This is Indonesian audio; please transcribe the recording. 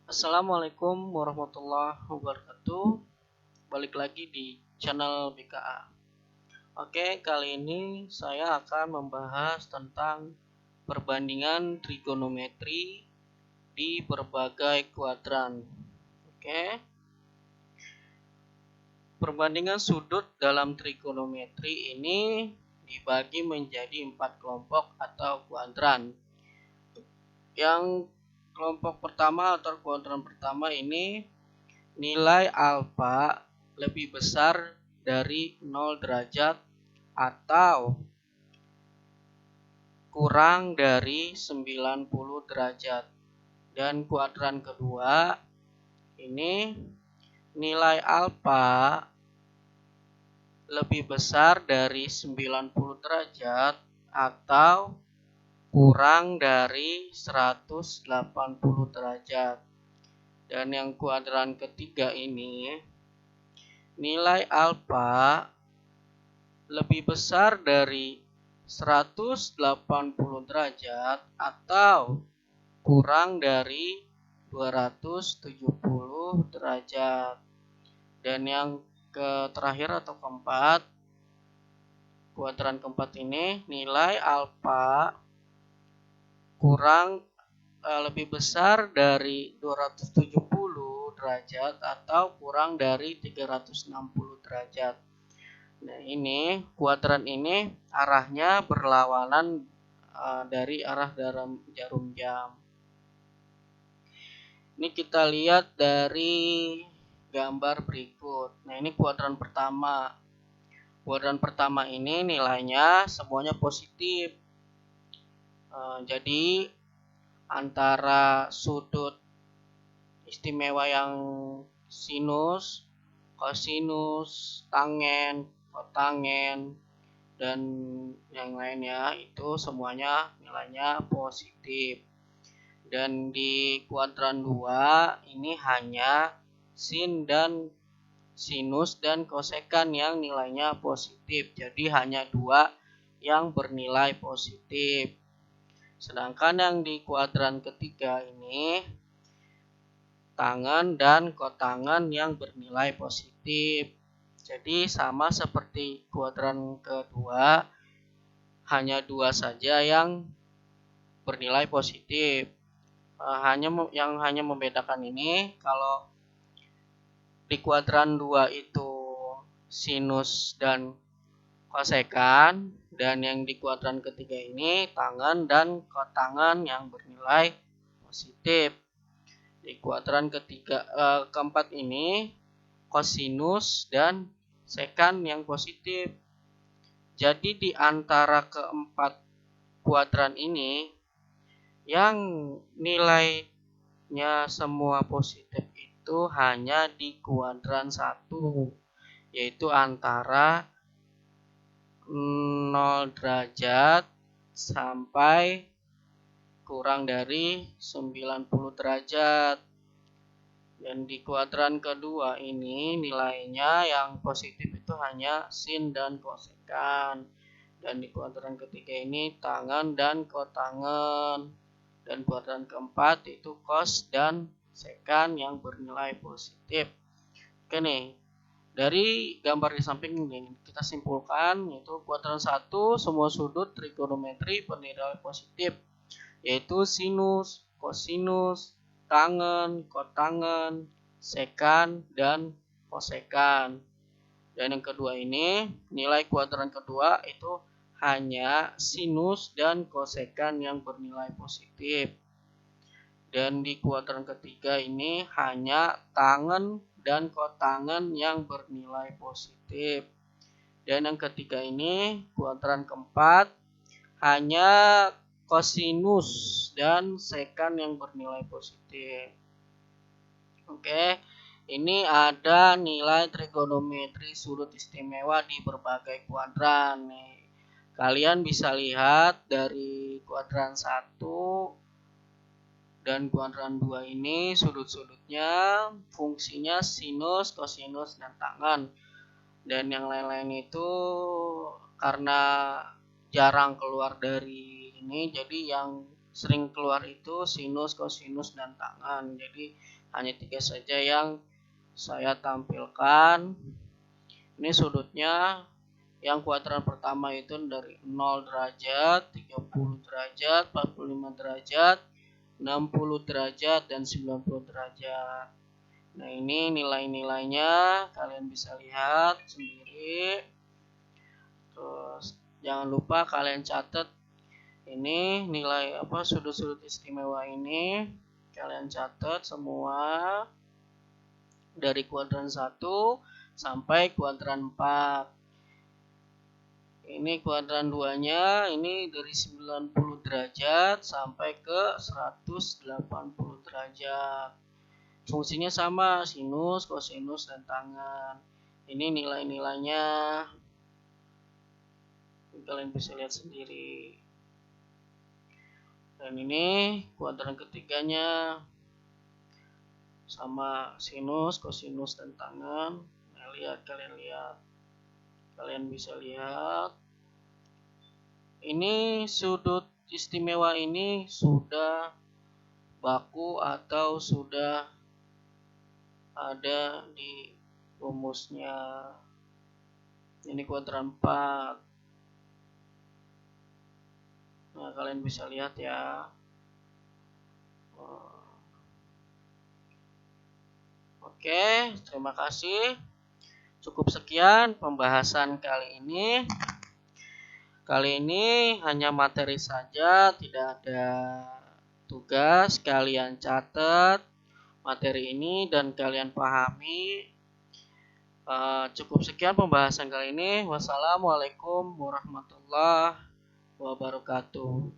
Assalamualaikum warahmatullahi wabarakatuh. Balik lagi di channel BKA. Oke, kali ini saya akan membahas tentang perbandingan trigonometri di berbagai kuadran. Oke. Perbandingan sudut dalam trigonometri ini dibagi menjadi 4 kelompok atau kuadran. Yang kelompok pertama atau kuadran pertama ini nilai alfa lebih besar dari 0 derajat atau kurang dari 90 derajat. Dan kuadran kedua ini nilai alfa lebih besar dari 90 derajat atau kurang dari 180 derajat. Dan yang kuadran ketiga ini nilai alfa lebih besar dari 180 derajat atau kurang dari 270 derajat. Dan yang terakhir atau keempat, kuadran keempat ini nilai alfa lebih besar dari 270 derajat atau kurang dari 360 derajat. Nah, ini kuadran ini arahnya berlawanan dari arah jarum jam. Ini kita lihat dari gambar berikut. Nah, ini kuadran pertama. Kuadran pertama ini nilainya semuanya positif. Jadi antara sudut istimewa yang sinus, kosinus, tangen, kotangen, dan yang lainnya itu semuanya nilainya positif. Dan di kuadran 2 ini hanya sin dan sinus dan kosekan yang nilainya positif. Jadi hanya 2 yang bernilai positif. Sedangkan yang di kuadran ketiga ini tangen dan kotangen yang bernilai positif. Jadi sama seperti kuadran kedua, hanya 2 saja yang bernilai positif. Yang hanya membedakan ini, kalau di kuadran 2 itu sinus dan kosekan, dan yang di kuadran ketiga ini tangen dan kotangen yang bernilai positif. Di kuadran keempat ini kosinus dan sekan yang positif. Jadi di antara keempat kuadran ini yang nilainya semua positif itu hanya di kuadran 1, yaitu antara 0 derajat sampai kurang dari 90 derajat. Dan di kuadran kedua ini nilainya yang positif itu hanya sin dan kosekan. Dan di kuadran ketiga ini tangen dan kotangen. Dan kuadran keempat itu kos dan sekan yang bernilai positif. Oke nih, dari gambar di samping ini kita simpulkan yaitu kuadran 1 semua sudut trigonometri bernilai positif, yaitu sinus, kosinus, tangen, kotangen, sekan, dan kosekan. Dan yang kedua ini nilai kuadran kedua itu hanya sinus dan kosekan yang bernilai positif. Dan di kuadran ketiga ini hanya tangen dan kotangen yang bernilai positif. Dan yang ketiga ini kuadran keempat hanya kosinus dan sekan yang bernilai positif. Oke, ini ada nilai trigonometri sudut istimewa di berbagai kuadran. Kalian bisa lihat dari kuadran 1 dan kuadran 2 ini sudut-sudutnya fungsinya sinus, kosinus, dan tangen. Dan yang lain-lain itu karena jarang keluar dari ini, jadi yang sering keluar itu sinus, kosinus, dan tangen. Jadi hanya 3 saja yang saya tampilkan. Ini sudutnya. Yang kuadran pertama itu dari 0 derajat, 30 derajat, 45 derajat, 60 derajat, dan 90 derajat. Nah, ini nilai-nilainya kalian bisa lihat sendiri. Terus jangan lupa kalian catat ini nilai sudut-sudut istimewa ini. Kalian catat semua dari kuadran 1 sampai kuadran 4. Ini kuadran 2-nya ini dari 90 derajat sampai ke 180 derajat. Fungsinya sama, sinus, kosinus, dan tangen. Ini nilai-nilainya. Kalian bisa lihat sendiri. Dan ini kuadran ketiganya sama sinus, kosinus, dan tangen. Nah, kalian lihat. Kalian bisa lihat. Ini sudut istimewa ini sudah baku atau sudah ada di rumusnya. Ini kuadran 4. Nah, kalian bisa lihat ya. Oke, terima kasih. Cukup sekian pembahasan kali ini. Kali ini hanya materi saja, tidak ada tugas. Kalian catat materi ini dan kalian pahami. Cukup sekian pembahasan kali ini. Wassalamualaikum warahmatullahi wabarakatuh.